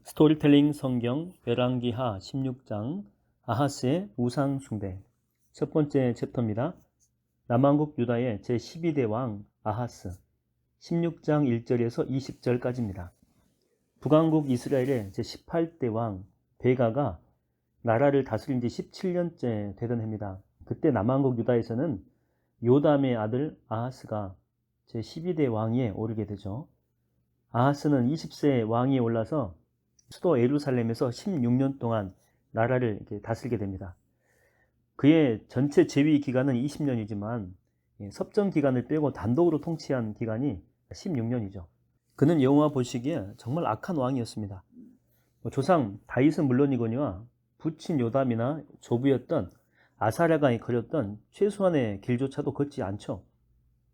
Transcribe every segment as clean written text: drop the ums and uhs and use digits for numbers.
스토리텔링 성경 열왕기하 16장 아하스의 우상 숭배. 첫 번째 챕터입니다. 남왕국 유다의 제12대 왕 아하스 16장 1절에서 20절까지입니다. 북왕국 이스라엘의 제18대 왕 베가가 나라를 다스린 지 17년째 되던 해입니다. 그때 남왕국 유다에서는 요담의 아들 아하스가 제12대 왕위에 오르게 되죠. 아하스는 20세 왕위에 올라서 수도 예루살렘에서 16년 동안 나라를 다스리게 됩니다. 그의 전체 재위 기간은 20년이지만 섭정 기간을 빼고 단독으로 통치한 기간이 16년이죠. 그는 여호와 보시기에 정말 악한 왕이었습니다. 조상 다윗은 물론이거니와 부친 요담이나 조부였던 아사랴가 그렸던 최소한의 길조차도 걷지 않죠.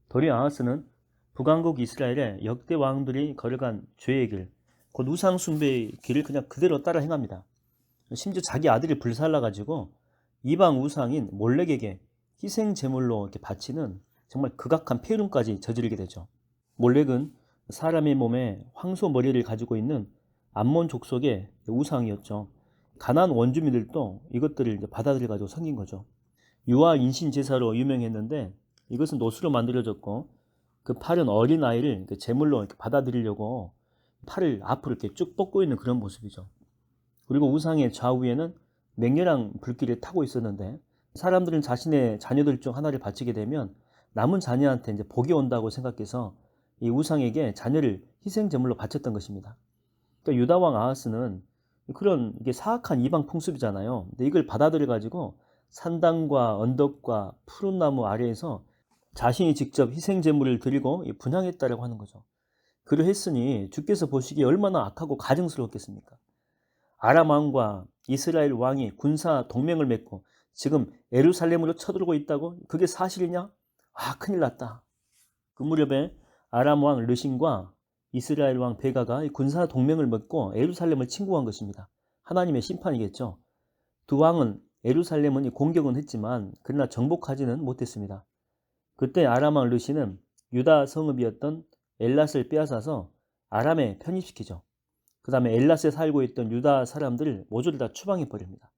도리어 아하스는 북왕국 이스라엘의 역대 왕들이 걸어간 죄의 길, 곧 우상 숭배의 길을 그냥 그대로 따라 행합니다. 심지어 자기 아들이 불살라가지고 이방 우상인 몰렉에게 희생 제물로 이렇게 바치는 정말 극악한 폐륜까지 저지르게 되죠. 몰렉은 사람의 몸에 황소 머리를 가지고 있는 암몬 족속의 우상이었죠. 가나안 원주민들도 이것들을 받아들여 가지고 섬긴 거죠. 유아 인신 제사로 유명했는데 이것은 노수로 만들어졌고 그 팔은 어린 아이를 제물로 받아들이려고 팔을 앞으로 이렇게 쭉 뻗고 있는 그런 모습이죠. 그리고 우상의 좌우에는 맹렬한 불길을 타고 있었는데 사람들은 자신의 자녀들 중 하나를 바치게 되면 남은 자녀한테 이제 복이 온다고 생각해서 이 우상에게 자녀를 희생 제물로 바쳤던 것입니다. 그러니까 유다 왕 아하스는 그런 이게 사악한 이방 풍습이잖아요. 근데 이걸 받아들여 가지고 산당과 언덕과 푸른 나무 아래에서 자신이 직접 희생 제물을 드리고 분향했다라고 하는 거죠. 그러했으니 주께서 보시기에 얼마나 악하고 가증스러웠겠습니까? 아람 왕과 이스라엘 왕이 군사 동맹을 맺고 지금 예루살렘으로 쳐들어오고 있다고? 그게 사실이냐? 아, 큰일 났다. 그 무렵에 아람 왕 르신과 이스라엘 왕 베가가 군사 동맹을 맺고 예루살렘을 침공한 것입니다. 하나님의 심판이겠죠. 두 왕은 예루살렘은 공격은 했지만 그러나 정복하지는 못했습니다. 그때 아람 왕 르신은 유다 성읍이었던 엘랏을 빼앗아서 아람에 편입시키죠. 그 다음에 엘랏에 살고 있던 유다 사람들을 모조리 다 추방해 버립니다.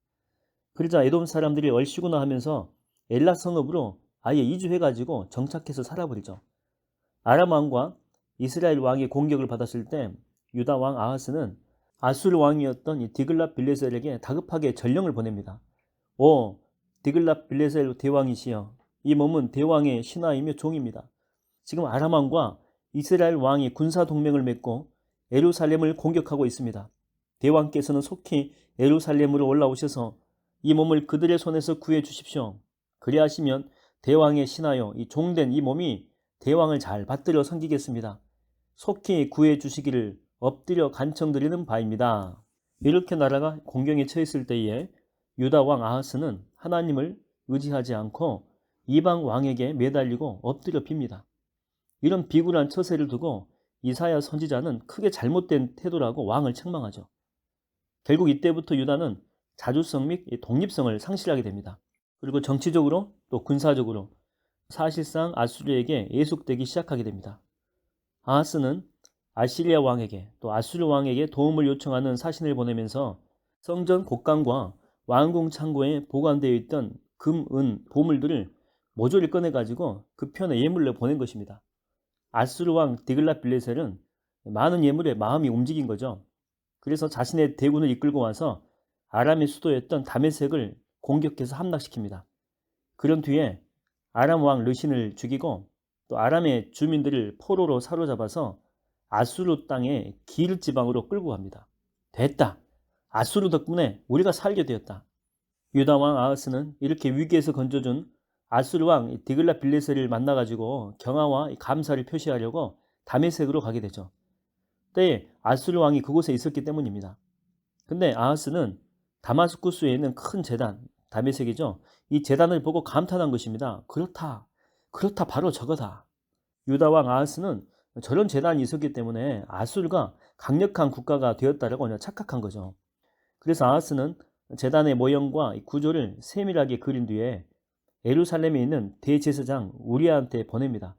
그러자 에돔 사람들이 얼씨구나 하면서 엘랏 성읍으로 아예 이주해가지고 정착해서 살아버리죠. 아람 왕과 이스라엘 왕의 공격을 받았을 때 유다 왕 아하스는 아수르 왕이었던 이 디글랏 빌레셀에게 다급하게 전령을 보냅니다. 오, 디글랏 빌레셀 대왕이시여, 이 몸은 대왕의 신하이며 종입니다. 지금 아람 왕과 이스라엘 왕이 군사 동맹을 맺고 예루살렘을 공격하고 있습니다. 대왕께서는 속히 예루살렘으로 올라오셔서 이 몸을 그들의 손에서 구해 주십시오. 그리하시면 대왕의 신하여 이 종된 이 몸이 대왕을 잘 받들어 섬기겠습니다. 속히 구해 주시기를 엎드려 간청드리는 바입니다. 이렇게 나라가 공경에 처했을 때에 유다 왕 아하스는 하나님을 의지하지 않고 이방 왕에게 매달리고 엎드려 빕니다. 이런 비굴한 처세를 두고 이사야 선지자는 크게 잘못된 태도라고 왕을 책망하죠. 결국 이때부터 유다는 자주성 및 독립성을 상실하게 됩니다. 그리고 정치적으로 또 군사적으로 사실상 아수르에게 예속되기 시작하게 됩니다. 아하스는 아시리아 왕에게 또 아수르 왕에게 도움을 요청하는 사신을 보내면서 성전 곡간과 왕궁 창고에 보관되어 있던 금, 은, 보물들을 모조리 꺼내가지고 그 편에 예물로 보낸 것입니다. 아수르 왕 디글랏 빌레셀은 많은 예물에 마음이 움직인 거죠. 그래서 자신의 대군을 이끌고 와서 아람의 수도였던 다메섹을 공격해서 함락시킵니다. 그런 뒤에 아람 왕 르신을 죽이고 또 아람의 주민들을 포로로 사로잡아서 아수르 땅의 길 지방으로 끌고 갑니다. 됐다. 아수르 덕분에 우리가 살게 되었다. 유다 왕 아하스는 이렇게 위기에서 건져준 아수르 왕 디글랏 빌레셀을 만나가지고 경화와 감사를 표시하려고 다메섹으로 가게 되죠. 때에 아수르 왕이 그곳에 있었기 때문입니다. 근데 아하스는 다마스쿠스에 있는 큰 제단, 다메섹이죠. 이 제단을 보고 감탄한 것입니다. 그렇다. 그렇다. 바로 저거다. 유다 왕 아하스는 저런 제단이 있었기 때문에 아수르가 강력한 국가가 되었다라고 착각한 거죠. 그래서 아하스는 제단의 모형과 구조를 세밀하게 그린 뒤에 예루살렘에 있는 대제사장 우리아한테 보냅니다.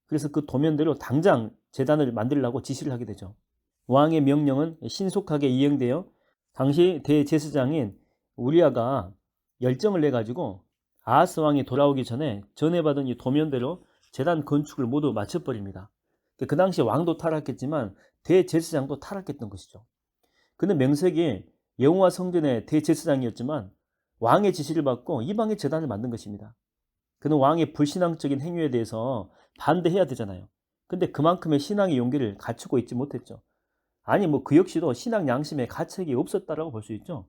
그래서 그 도면대로 당장 제단을 만들라고 지시를 하게 되죠. 왕의 명령은 신속하게 이행되어 당시 대제사장인 우리아가 열정을 내가지고 아하스 왕이 돌아오기 전에 전해받은 이 도면대로 제단 건축을 모두 마쳐버립니다. 그 당시 왕도 타락했지만 대제사장도 타락했던 것이죠. 그는 명색이 여호와 성전의 대제사장이었지만 왕의 지시를 받고 이방의 제단을 만든 것입니다. 그는 왕의 불신앙적인 행위에 대해서 반대해야 되잖아요. 근데 그만큼의 신앙의 용기를 갖추고 있지 못했죠. 아니 그 역시도 신앙 양심에 가책이 없었다라고 볼 수 있죠.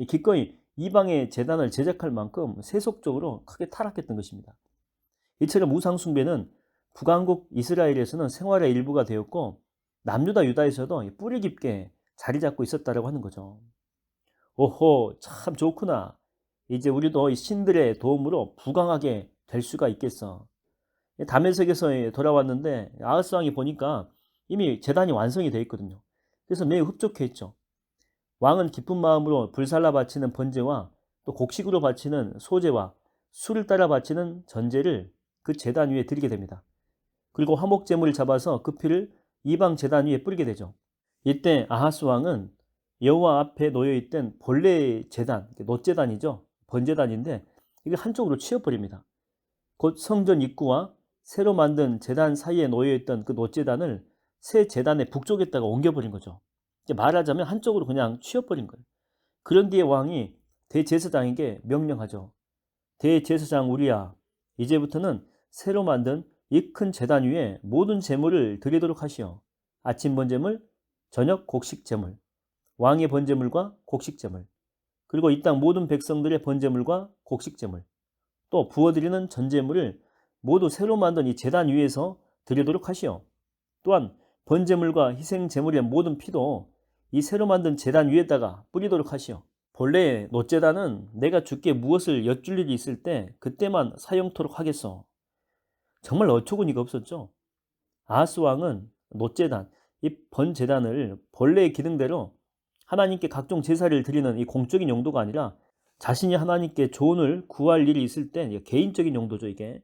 기꺼이 이방의 제단을 제작할 만큼 세속적으로 크게 타락했던 것입니다. 이처럼 우상숭배는 북왕국 이스라엘에서는 생활의 일부가 되었고 남유다 유다에서도 뿌리 깊게 자리 잡고 있었다라고 하는 거죠. 오호, 참 좋구나. 이제 우리도 이 신들의 도움으로 부강하게 될 수가 있겠어. 다메섹에서 돌아왔는데 아하스 왕이 보니까 이미 제단이 완성이 되어 있거든요. 그래서 매우 흡족해했죠. 왕은 기쁜 마음으로 불살라 바치는 번제와 또 곡식으로 바치는 소제와 술을 따라 바치는 전제를 그 제단 위에 드리게 됩니다. 그리고 화목제물을 잡아서 그 피를 이방 제단 위에 뿌리게 되죠. 이때 아하스 왕은 여호와 앞에 놓여있던 본래 제단, 놋제단이죠. 번제단인데 이걸 한쪽으로 치워버립니다. 곧 성전 입구와 새로 만든 제단 사이에 놓여있던 그 놋제단을 새 제단의 북쪽에다가 옮겨버린 거죠. 말하자면 한쪽으로 그냥 치워버린 거예요. 그런 뒤에 왕이 대제사장에게 명령하죠. 대제사장 우리야, 이제부터는 새로 만든 이 큰 제단 위에 모든 제물을 드리도록 하시오. 아침 번제물, 저녁 곡식 제물, 왕의 번제물과 곡식 제물, 그리고 이 땅 모든 백성들의 번제물과 곡식 제물, 또 부어드리는 전제물을 모두 새로 만든 이 제단 위에서 드리도록 하시오. 또한 번제물과 희생 제물의 모든 피도 이 새로 만든 제단 위에다가 뿌리도록 하시오. 본래 놋제단은 내가 주께 무엇을 여쭐 일이 있을 때 그때만 사용토록 하겠소. 정말 어처구니가 없었죠. 아하스 왕은 놋제단, 이 번제단을 본래의 기능대로 하나님께 각종 제사를 드리는 이 공적인 용도가 아니라 자신이 하나님께 조언을 구할 일이 있을 때 개인적인 용도죠. 이게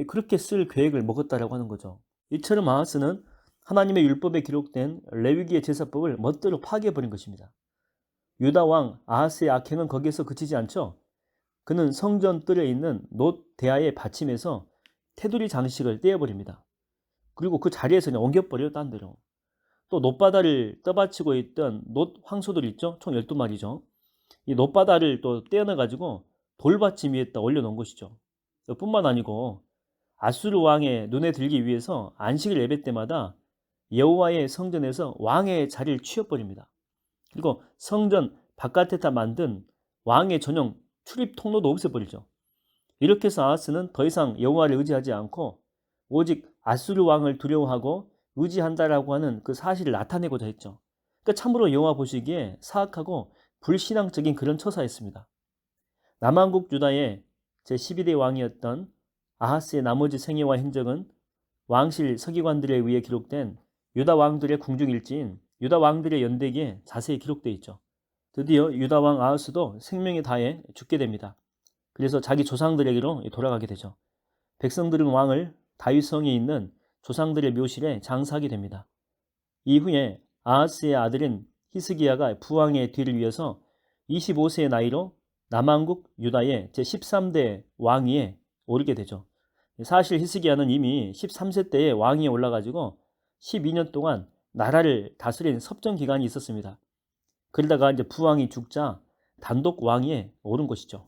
그렇게 쓸 계획을 먹었다라고 하는 거죠. 이처럼 아하스는 하나님의 율법에 기록된 레위기의 제사법을 멋대로 파괴해버린 것입니다. 유다 왕 아하스의 악행은 거기에서 그치지 않죠. 그는 성전 뜰에 있는 놋 대야의 받침에서 테두리 장식을 떼어버립니다. 그리고 그 자리에서 그냥 옮겨버려요. 딴 데로. 또 놋바다를 떠받치고 있던 놋 황소들 있죠. 총 12마리죠. 이 놋바다를 또 떼어내가지고 돌받침 위에다 올려놓은 것이죠. 뿐만 아니고 아수르 왕의 눈에 들기 위해서 안식일 예배 때마다 여호와의 성전에서 왕의 자리를 치워버립니다. 그리고 성전 바깥에다 만든 왕의 전용 출입 통로도 없애버리죠. 이렇게 해서 아하스는 더 이상 여호와를 의지하지 않고 오직 아수르 왕을 두려워하고 의지한다라고 하는 그 사실을 나타내고자 했죠. 그러니까 참으로 여호와 보시기에 사악하고 불신앙적인 그런 처사였습니다. 남왕국 유다의 제12대 왕이었던 아하스의 나머지 생애와 행적은 왕실 서기관들에 의해 기록된 유다 왕들의 궁중일지인 유다 왕들의 연대기에 자세히 기록되어 있죠. 드디어 유다 왕 아하스도 생명에 다해 죽게 됩니다. 그래서 자기 조상들에게로 돌아가게 되죠. 백성들은 왕을 다윗성에 있는 조상들의 묘실에 장사하게 됩니다. 이후에 아하스의 아들인 히스기야가 부왕의 뒤를 이어서 25세의 나이로 남왕국 유다의 제13대 왕위에 오르게 되죠. 사실 히스기야는 이미 13세 때에 왕위에 올라가지고 12년 동안 나라를 다스린 섭정 기간이 있었습니다. 그러다가 이제 부왕이 죽자 단독 왕위에 오른 것이죠.